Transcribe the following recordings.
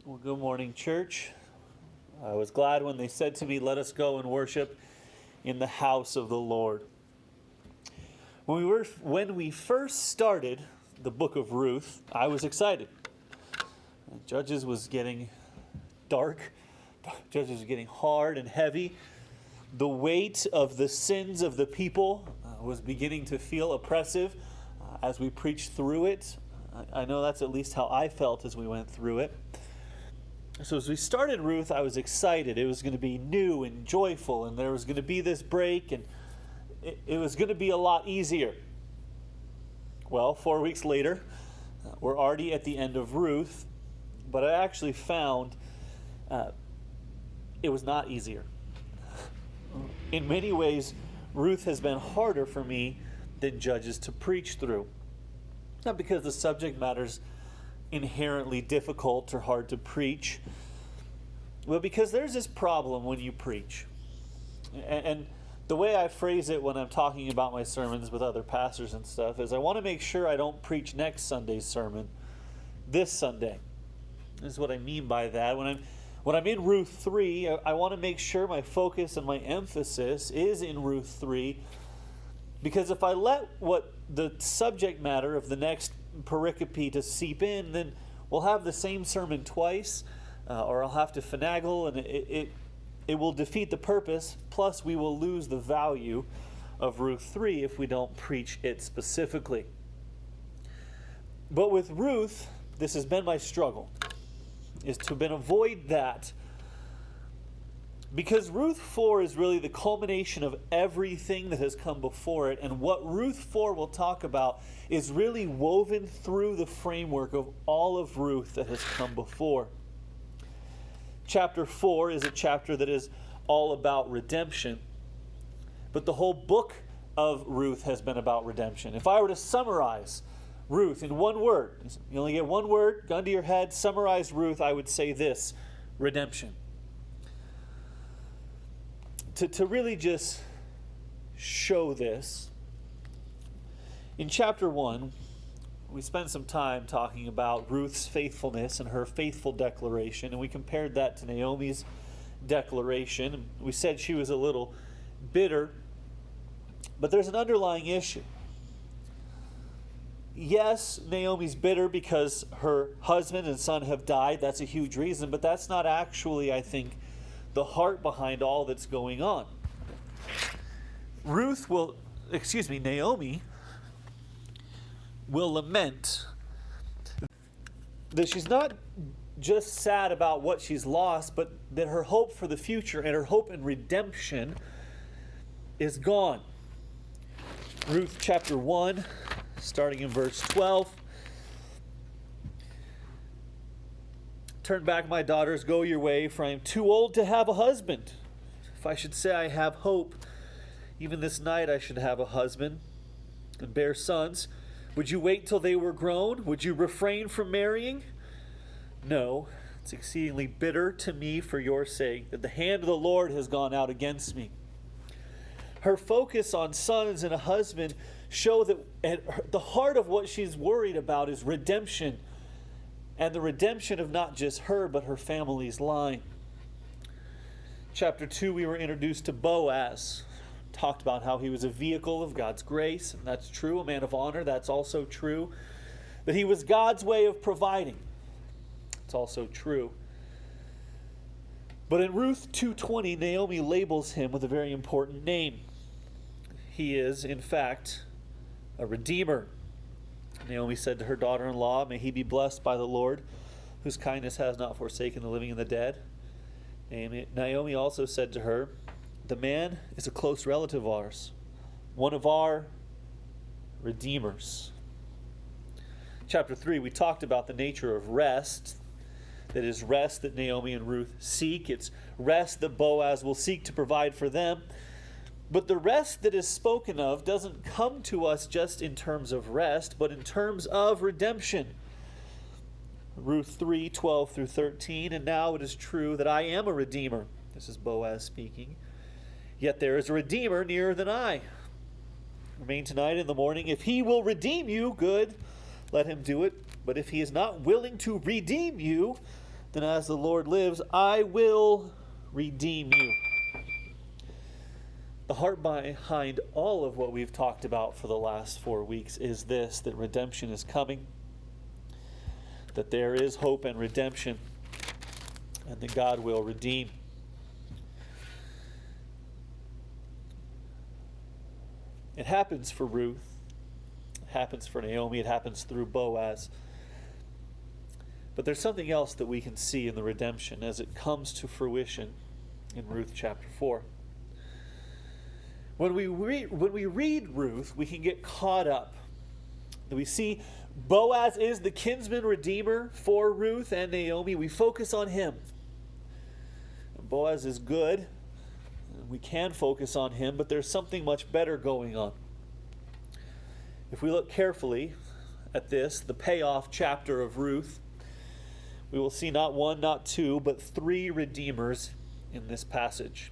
Well, good morning, church. I was glad when they said to me, "Let us go and worship in the house of the Lord." When we first started the book of Ruth, I was excited. Judges was getting dark. Judges was getting hard and heavy. The weight of the sins of the people was beginning to feel oppressive as we preached through it. I know that's at least how I felt as we went through it. So as we started Ruth, I was excited. It was going to be new and joyful, and there was going to be this break, and it was going to be a lot easier. Well, 4 weeks later, we're already at the end of Ruth, but I actually found it was not easier. In many ways, Ruth has been harder for me than Judges to preach through. Not because the subject matter's inherently difficult or hard to preach, but because there's this problem when you preach. And the way I phrase it when I'm talking about my sermons with other pastors and stuff is I want to make sure I don't preach next Sunday's sermon this Sunday. This is what I mean by that. When I'm in Ruth 3, I want to make sure my focus and my emphasis is in Ruth 3, because if I let what the subject matter of the next pericope to seep in, then we'll have the same sermon twice, or I'll have to finagle, and it will defeat the purpose, plus we will lose the value of Ruth 3 if we don't preach it specifically. But with Ruth, this has been my struggle, is to avoid that. Because Ruth 4 is really the culmination of everything that has come before it, and what Ruth 4 will talk about is really woven through the framework of all of Ruth that has come before. Chapter 4 is a chapter that is all about redemption, but the whole book of Ruth has been about redemption. If I were to summarize Ruth in one word, you only get one word, gun to your head, summarize Ruth, I would say this: redemption. To really just show this, in chapter 1, we spent some time talking about Ruth's faithfulness and her faithful declaration, and we compared that to Naomi's declaration. We said she was a little bitter, but there's an underlying issue. Yes, Naomi's bitter because her husband and son have died. That's a huge reason, but that's not actually, I think, the heart behind all that's going on. Naomi will lament that she's not just sad about what she's lost, but that her hope for the future and her hope in redemption is gone. Ruth chapter 1, starting in verse 12. "Turn back, my daughters, go your way, for I am too old to have a husband. If I should say I have hope, even this night I should have a husband and bear sons. Would you wait till they were grown? Would you refrain from marrying? No, it's exceedingly bitter to me for your sake that the hand of the Lord has gone out against me." Her focus on sons and a husband show that at the heart of what she's worried about is redemption, and the redemption of not just her, but her family's line. Chapter 2, we were introduced to Boaz. Talked about how he was a vehicle of God's grace, and that's true. A man of honor, that's also true. That he was God's way of providing. It's also true. But in Ruth 2:20, Naomi labels him with a very important name. He is, in fact, a redeemer. Naomi said to her daughter-in-law, "May he be blessed by the Lord, whose kindness has not forsaken the living and the dead." Naomi also said to her, "The man is a close relative of ours, one of our redeemers." Chapter 3, we talked about the nature of rest. That is rest that Naomi and Ruth seek. It's rest that Boaz will seek to provide for them. But the rest that is spoken of doesn't come to us just in terms of rest, but in terms of redemption. Ruth 3:12 through 13, "And now it is true that I am a redeemer." This is Boaz speaking. "Yet there is a redeemer nearer than I. Remain tonight in the morning. If he will redeem you, good, let him do it. But if he is not willing to redeem you, then as the Lord lives, I will redeem you. The heart behind all of what we've talked about for the last 4 weeks is this, that redemption is coming, that there is hope and redemption, and that God will redeem. It happens for Ruth. It happens for Naomi. It happens through Boaz. But there's something else that we can see in the redemption as it comes to fruition in Ruth chapter 4. When we read Ruth, we can get caught up. We see Boaz is the kinsman redeemer for Ruth and Naomi. We focus on him. Boaz is good. We can focus on him, but there's something much better going on. If we look carefully at this, the payoff chapter of Ruth, we will see not one, not two, but three redeemers in this passage.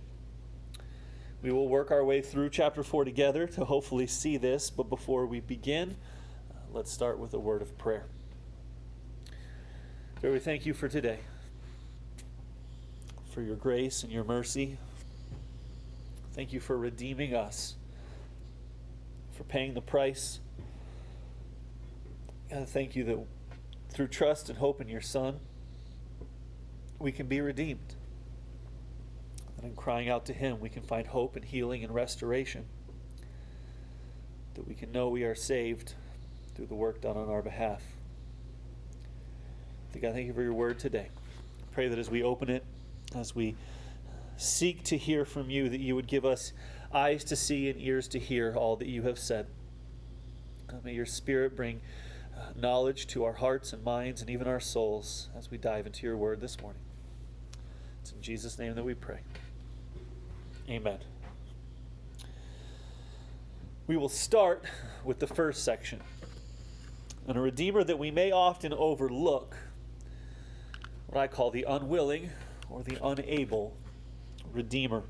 We will work our way through chapter 4 together to hopefully see this, but before we begin, let's start with a word of prayer. Lord, we thank you for today, for your grace and your mercy. Thank you for redeeming us, for paying the price. God, thank you that through trust and hope in your Son, we can be redeemed. And in crying out to him, we can find hope and healing and restoration. That we can know we are saved through the work done on our behalf. God, thank you for your word today. I pray that as we open it, as we seek to hear from you, that you would give us eyes to see and ears to hear all that you have said. May your Spirit bring knowledge to our hearts and minds and even our souls as we dive into your word this morning. It's in Jesus' name that we pray. Amen. We will start with the first section. And a redeemer that we may often overlook, what I call the unwilling or the unable redeemer.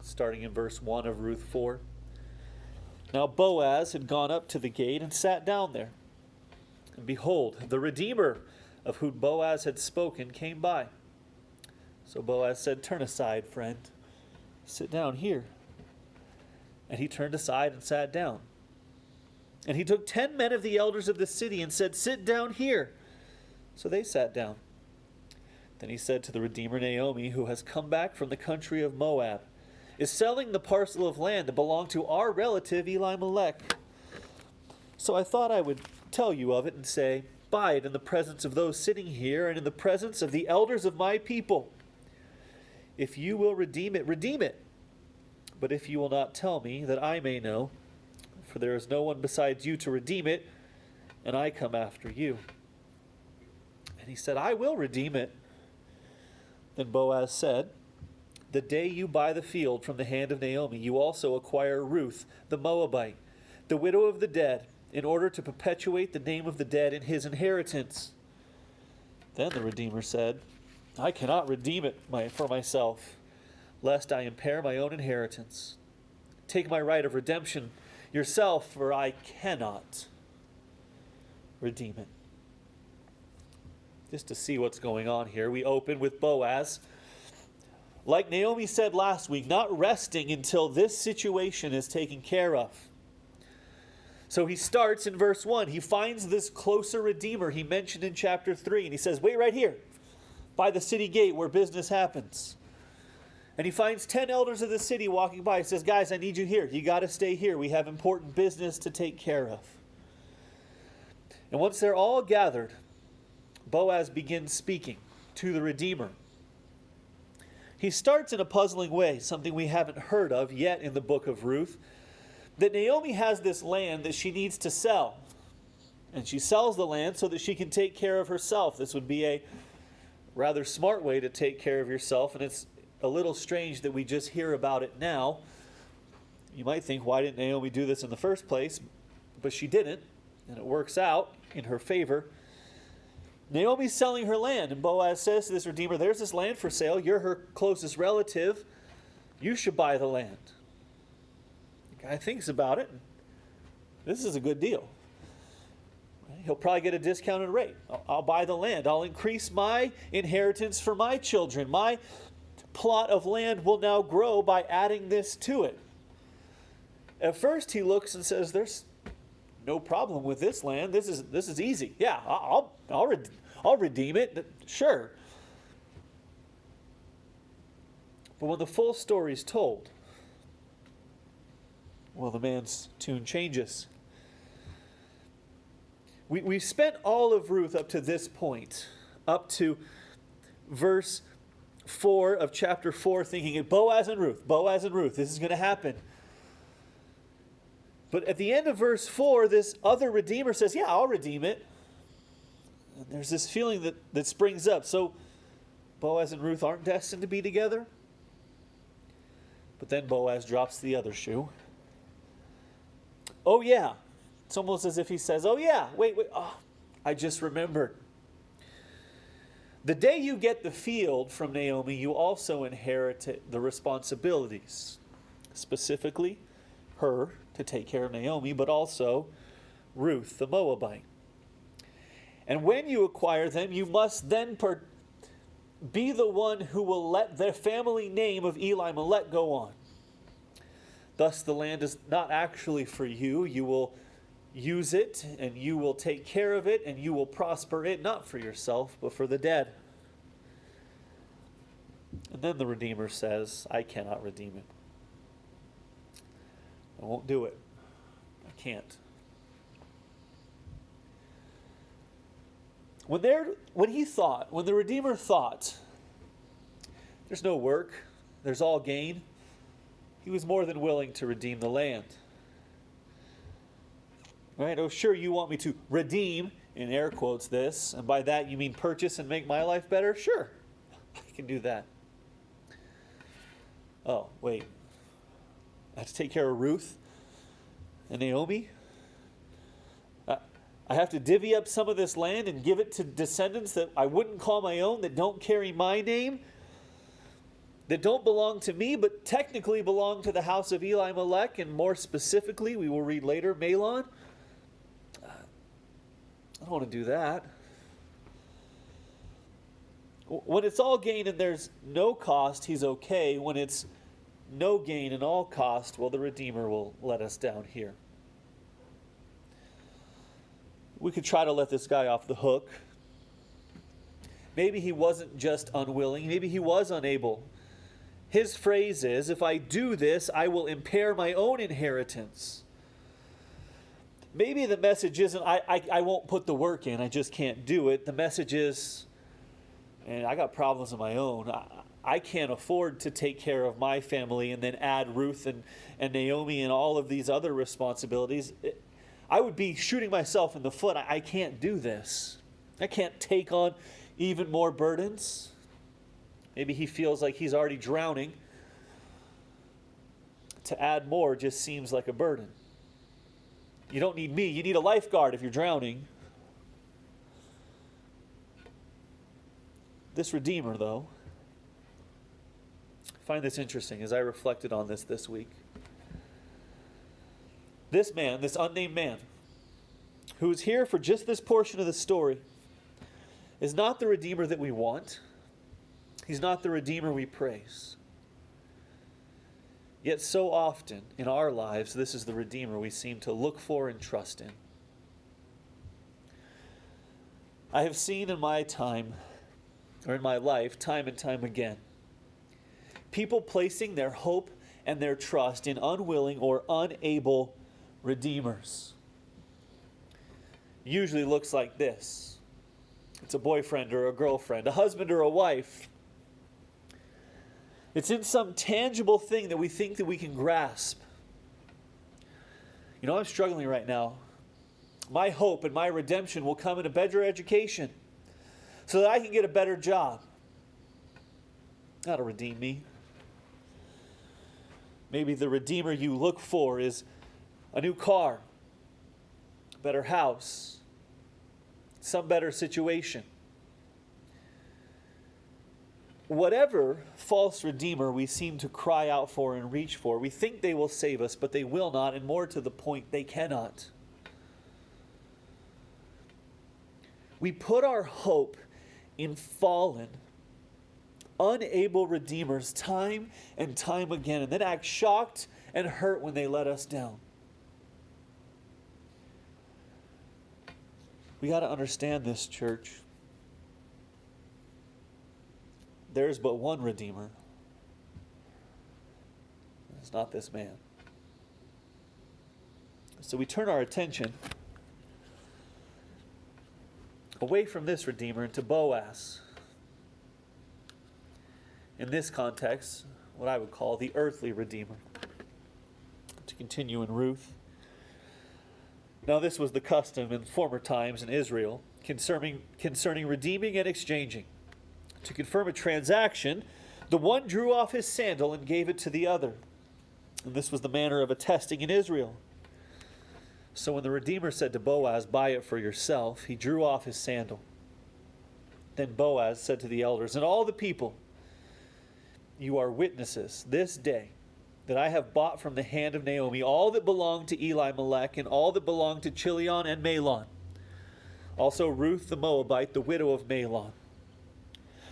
Starting in verse 1 of Ruth 4. Now Boaz had gone up to the gate and sat down there. And behold, the redeemer of whom Boaz had spoken came by. So Boaz said, "Turn aside, friend. Sit down here." And he turned aside and sat down. And he took 10 men of the elders of the city and said, "Sit down here." So they sat down. Then he said to the redeemer Naomi, who has come back from the country of Moab, is selling the parcel of land that belonged to our relative Elimelek. So I thought I would tell you of it and say, buy it in the presence of those sitting here and in the presence of the elders of my people. If you will redeem it, redeem it. But if you will not tell me, that I may know, for there is no one besides you to redeem it, and I come after you. And he said, I will redeem it. Then Boaz said, the day you buy the field from the hand of Naomi, you also acquire Ruth the Moabite, the widow of the dead, in order to perpetuate the name of the dead in his inheritance. Then the Redeemer said, I cannot redeem it for myself, lest I impair my own inheritance. Take my right of redemption yourself, for I cannot redeem it. Just to see what's going on here, we open with Boaz. Like Naomi said last week, not resting until this situation is taken care of. So he starts in verse 1. He finds this closer redeemer he mentioned in chapter 3. And he says, wait right here, by the city gate where business happens. And he finds 10 elders of the city walking by. He says, guys, I need you here. You got to stay here. We have important business to take care of. And once they're all gathered, Boaz begins speaking to the redeemer. He starts in a puzzling way, something we haven't heard of yet in the book of Ruth, that Naomi has this land that she needs to sell. And she sells the land so that she can take care of herself. This would be a rather smart way to take care of yourself, and it's a little strange that we just hear about it now. You might think, why didn't Naomi do this in the first place? But she didn't, and it works out in her favor. Naomi's selling her land, and Boaz says to this redeemer, there's this land for sale. You're her closest relative. You should buy the land. The guy thinks about it. This is a good deal. Right? he'll probably get a discounted rate. I'll buy the land. I'll increase my inheritance for my children. My plot of land will now grow by adding this to it. At first, he looks and says, "There's no problem with this land. This is easy. Yeah, I'll redeem it. Sure." But when the full story is told, well, the man's tune changes. We've spent all of Ruth up to this point, up to verse 4 of chapter 4, thinking Boaz and Ruth, this is going to happen. But at the end of verse 4, this other redeemer says, "Yeah, I'll redeem it." And there's this feeling that springs up. So Boaz and Ruth aren't destined to be together. But then Boaz drops the other shoe. "Oh yeah." It's almost as if he says, "Oh yeah, wait, oh, I just remembered. The day you get the field from Naomi, you also inherit the responsibilities. Specifically, her to take care of Naomi, but also Ruth the Moabite. And when you acquire them, you must then be the one who will let their family name of Elimelek go on. Thus the land is not actually for you. You will use it, and you will take care of it, and you will prosper it, not for yourself, but for the dead." And then the Redeemer says, "I cannot redeem it. I won't do it. I can't." When the Redeemer thought, there's no work, there's all gain, he was more than willing to redeem the land. Right? "Oh, sure, you want me to redeem," in air quotes, this, and by that you mean purchase and make my life better? Sure, I can do that. Oh, wait. I have to take care of Ruth and Naomi? I have to divvy up some of this land and give it to descendants that I wouldn't call my own, that don't carry my name, that don't belong to me, but technically belong to the house of Elimelek, and more specifically, we will read later, Mahlon. I don't want to do that. When it's all gain and there's no cost, he's okay. When it's no gain and all cost, well, the Redeemer will let us down here. We could try to let this guy off the hook. Maybe he wasn't just unwilling. Maybe he was unable. His phrase is, "If I do this, I will impair my own inheritance." Maybe the message isn't, I won't put the work in, I just can't do it. The message is, and I got problems of my own. I can't afford to take care of my family and then add Ruth and Naomi and all of these other responsibilities. I would be shooting myself in the foot. I can't do this. I can't take on even more burdens. Maybe he feels like he's already drowning. To add more just seems like a burden. You don't need me. You need a lifeguard if you're drowning. This Redeemer, though, I find this interesting as I reflected on this week. This man, this unnamed man, who is here for just this portion of the story, is not the Redeemer that we want. He's not the Redeemer we praise. Yet so often in our lives, this is the Redeemer we seem to look for and trust in. I have seen in my time, or in my life, time and time again, people placing their hope and their trust in unwilling or unable redeemers. Usually looks like this. It's a boyfriend or a girlfriend, a husband or a wife. It's in some tangible thing that we think that we can grasp. You know, I'm struggling right now. My hope and my redemption will come in a better education so that I can get a better job. That'll redeem me. Maybe the Redeemer you look for is a new car, a better house, some better situation. Whatever false redeemer we seem to cry out for and reach for, we think they will save us, but they will not, and more to the point, they cannot. We put our hope in fallen, unable redeemers time and time again, and then act shocked and hurt when they let us down. We got to understand this, church. There's but one Redeemer. It's not this man. So we turn our attention away from this Redeemer into Boaz. In this context, what I would call the earthly Redeemer. To continue in Ruth. Now this was the custom in former times in Israel concerning redeeming and exchanging. To confirm a transaction, the one drew off his sandal and gave it to the other. And this was the manner of attesting in Israel. So when the Redeemer said to Boaz, "Buy it for yourself," he drew off his sandal. Then Boaz said to the elders and all the people, "You are witnesses this day that I have bought from the hand of Naomi all that belonged to Elimelek and all that belonged to Chilion and Mahlon. Also Ruth the Moabite, the widow of Mahlon.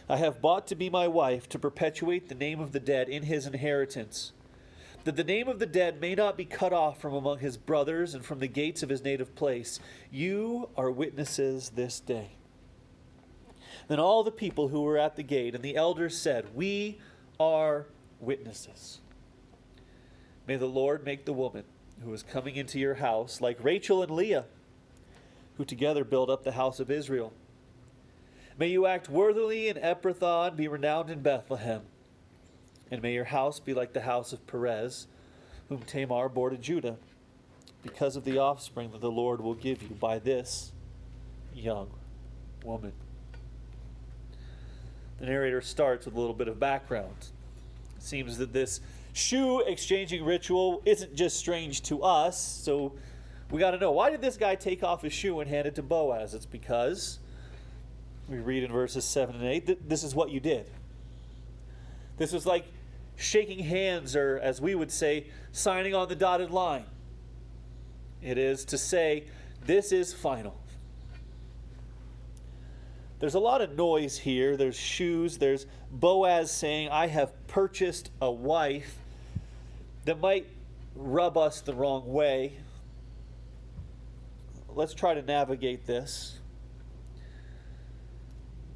I have bought to be my wife to perpetuate the name of the dead in his inheritance, that the name of the dead may not be cut off from among his brothers and from the gates of his native place. You are witnesses this day." Then all the people who were at the gate and the elders said, "We are witnesses. May the Lord make the woman who is coming into your house like Rachel and Leah, who together build up the house of Israel. May you act worthily in Ephrathah and be renowned in Bethlehem. And may your house be like the house of Perez, whom Tamar bore to Judah, because of the offspring that the Lord will give you by this young woman." The narrator starts with a little bit of background. It seems that this shoe exchanging ritual isn't just strange to us, so we got to know, why did this guy take off his shoe and hand it to Boaz? It's because we read in verses 7 and 8 that this is what you did. This was like shaking hands, or as we would say, signing on the dotted line. It is to say, this is final. There's a lot of noise here. There's shoes. There's Boaz saying, "I have purchased a wife," that might rub us the wrong way. Let's try to navigate this.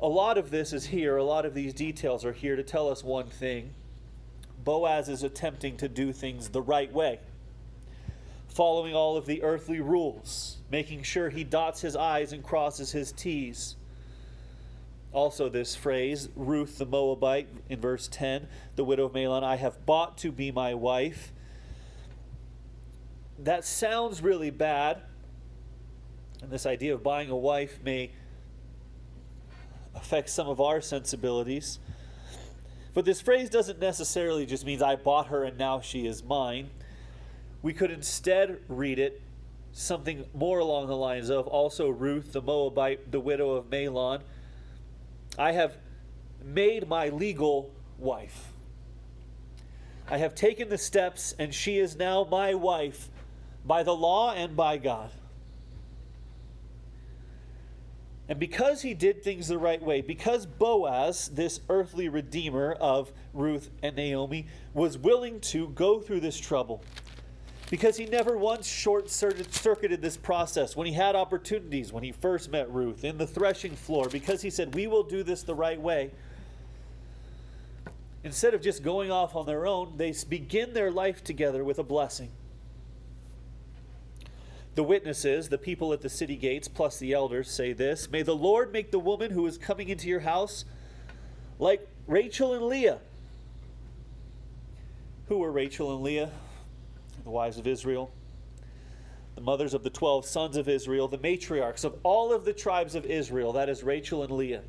A lot of this is here. A lot of these details are here to tell us one thing. Boaz is attempting to do things the right way, following all of the earthly rules, making sure he dots his I's and crosses his T's. Also this phrase, Ruth the Moabite, in verse 10, the widow of Mahlon, "I have bought to be my wife." That sounds really bad. And this idea of buying a wife may affect some of our sensibilities. But this phrase doesn't necessarily just mean I bought her and now she is mine. We could instead read it something more along the lines of, also Ruth the Moabite, the widow of Mahlon, "I have made my legal wife. I have taken the steps and she is now my wife by the law and by God." And because he did things the right way, because Boaz, this earthly redeemer of Ruth and Naomi, was willing to go through this trouble, because he never once short-circuited this process when he had opportunities, when he first met Ruth, in the threshing floor, because he said, "We will do this the right way." Instead of just going off on their own, they begin their life together with a blessing. The witnesses, the people at the city gates, plus the elders, say this: "May the Lord make the woman who is coming into your house like Rachel and Leah." Who were Rachel and Leah? The wives of Israel, the mothers of the 12 sons of Israel, the matriarchs of all of the tribes of Israel. That is Rachel and Leah.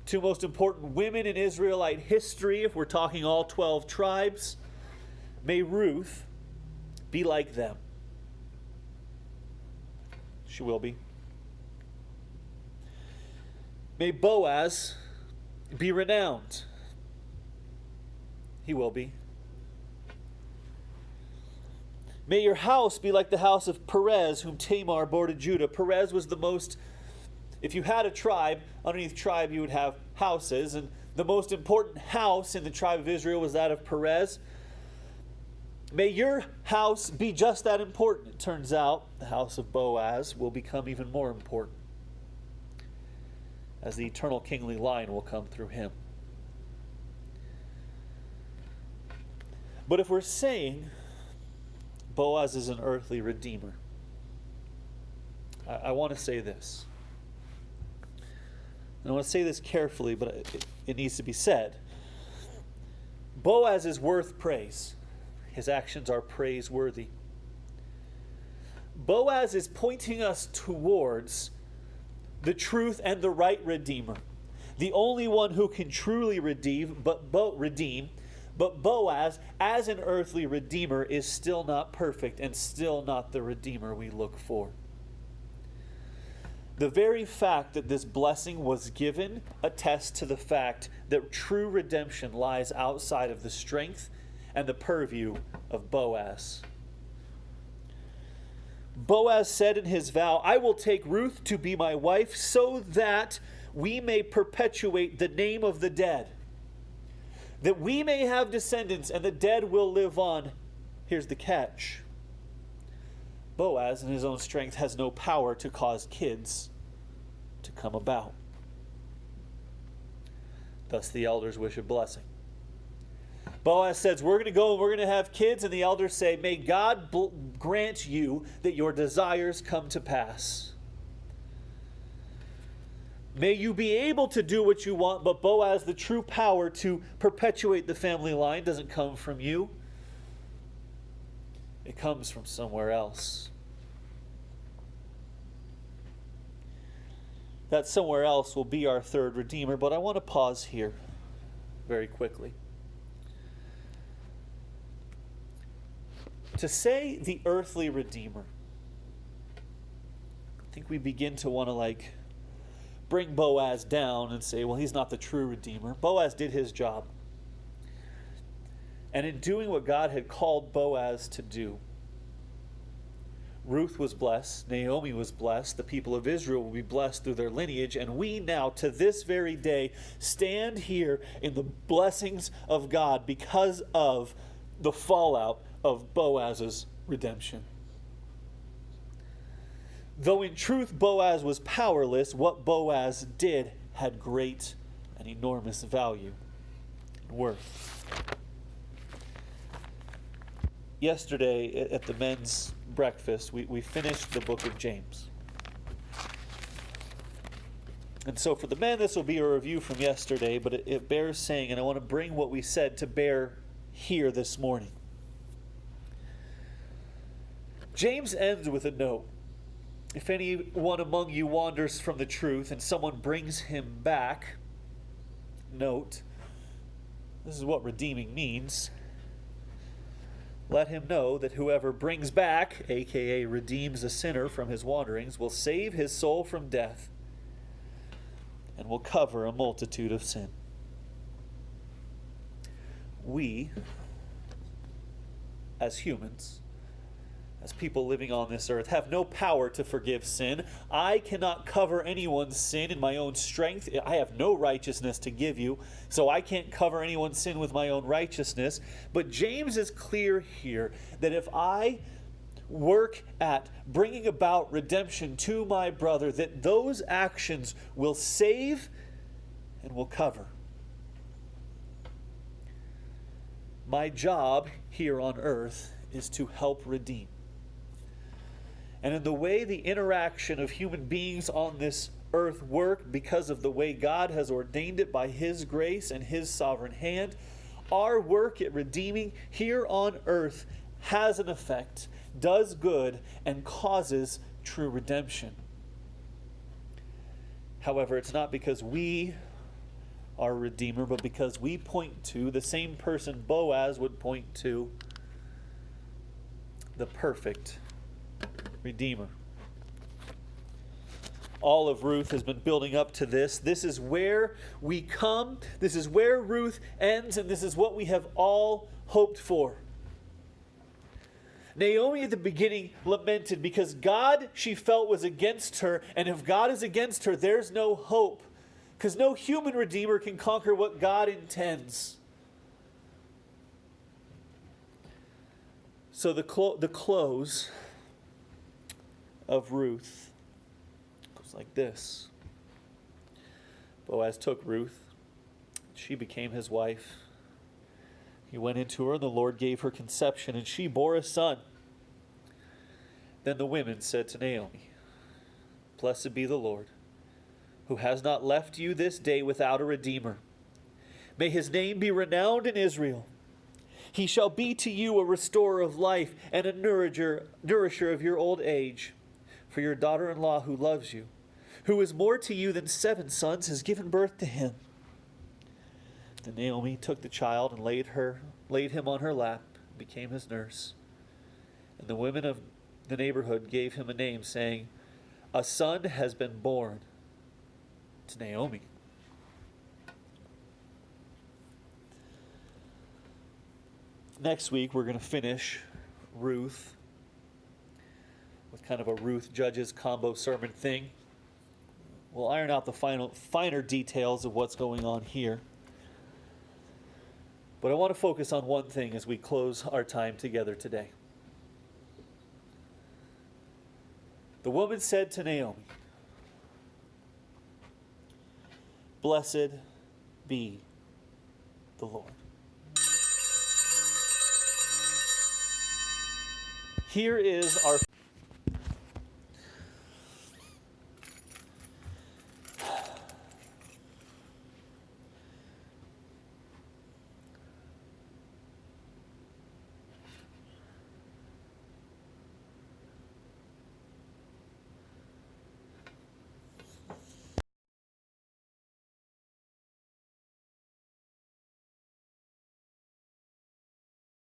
Two most important women in Israelite history, if we're talking all 12 tribes. May Ruth be like them. She will be. May Boaz be renowned. He will be. May your house be like the house of Perez, whom Tamar bore to Judah. Perez was the most if you had a tribe, underneath tribe you would have houses, and the most important house in the tribe of Israel was that of Perez. May your house be just that important. It turns out the house of Boaz will become even more important, as the eternal kingly line will come through him. But if we're saying Boaz is an earthly redeemer, I want to say this. And I want to say this carefully, but it needs to be said. Boaz is worth praise. His actions are praiseworthy. Boaz is pointing us towards the truth and the right Redeemer, the only one who can truly redeem, but Boaz, as an earthly Redeemer, is still not perfect and still not the Redeemer we look for. The very fact that this blessing was given attests to the fact that true redemption lies outside of the strength and the purview of Boaz. Boaz said in his vow, "I will take Ruth to be my wife so that we may perpetuate the name of the dead, that we may have descendants and the dead will live on." Here's the catch. Boaz, in his own strength, has no power to cause kids to come about. Thus the elders wish a blessing. Boaz says, we're going to go and we're going to have kids, and the elders say, may God grant you that your desires come to pass. May you be able to do what you want, but Boaz, the true power to perpetuate the family line doesn't come from you. It comes from somewhere else. That somewhere else will be our third Redeemer, but I want to pause here very quickly. To say the earthly Redeemer, I think we begin to want to bring Boaz down and say, well, he's not the true Redeemer. Boaz did his job. And in doing what God had called Boaz to do, Ruth was blessed, Naomi was blessed, the people of Israel will be blessed through their lineage, and we now, to this very day, stand here in the blessings of God because of the fallout of Boaz's redemption. Though in truth Boaz was powerless, what Boaz did had great and enormous value and worth. Yesterday at the men's breakfast, we finished the book of James. And so for the men, this will be a review from yesterday, but it bears saying, and I want to bring what we said to bear here this morning. James ends with a note. If anyone among you wanders from the truth and someone brings him back, note, this is what redeeming means. Let him know that whoever brings back, aka redeems a sinner from his wanderings, will save his soul from death and will cover a multitude of sin. We, as humans, as people living on this earth, have no power to forgive sin. I cannot cover anyone's sin in my own strength. I have no righteousness to give you, so I can't cover anyone's sin with my own righteousness. But James is clear here that if I work at bringing about redemption to my brother, that those actions will save and will cover. My job here on earth is to help redeem. And in the way the interaction of human beings on this earth work, because of the way God has ordained it by His grace and His sovereign hand, our work at redeeming here on earth has an effect, does good, and causes true redemption. However, it's not because we are a redeemer, but because we point to the same person Boaz would point to, the perfect Redeemer. All of Ruth has been building up to this. This is where we come. This is where Ruth ends, and this is what we have all hoped for. Naomi at the beginning lamented because God, she felt, was against her. And if God is against her, there's no hope. Because no human redeemer can conquer what God intends. So the close of Ruth goes like this. Boaz took Ruth. She became his wife. He went into her, and the Lord gave her conception, and she bore a son. Then the women said to Naomi, "Blessed be the Lord, who has not left you this day without a redeemer. May his name be renowned in Israel. He shall be to you a restorer of life and a nourisher of your old age. For your daughter-in-law who loves you, who is more to you than 7 sons, has given birth to him." Then Naomi took the child and laid him on her lap, and became his nurse. And the women of the neighborhood gave him a name, saying, "A son has been born to Naomi." Next week, we're going to finish Ruth with kind of a Ruth Judges combo sermon thing. We'll iron out the finer details of what's going on here. But I want to focus on one thing as we close our time together today. The woman said to Naomi, "Blessed be the Lord." Here is our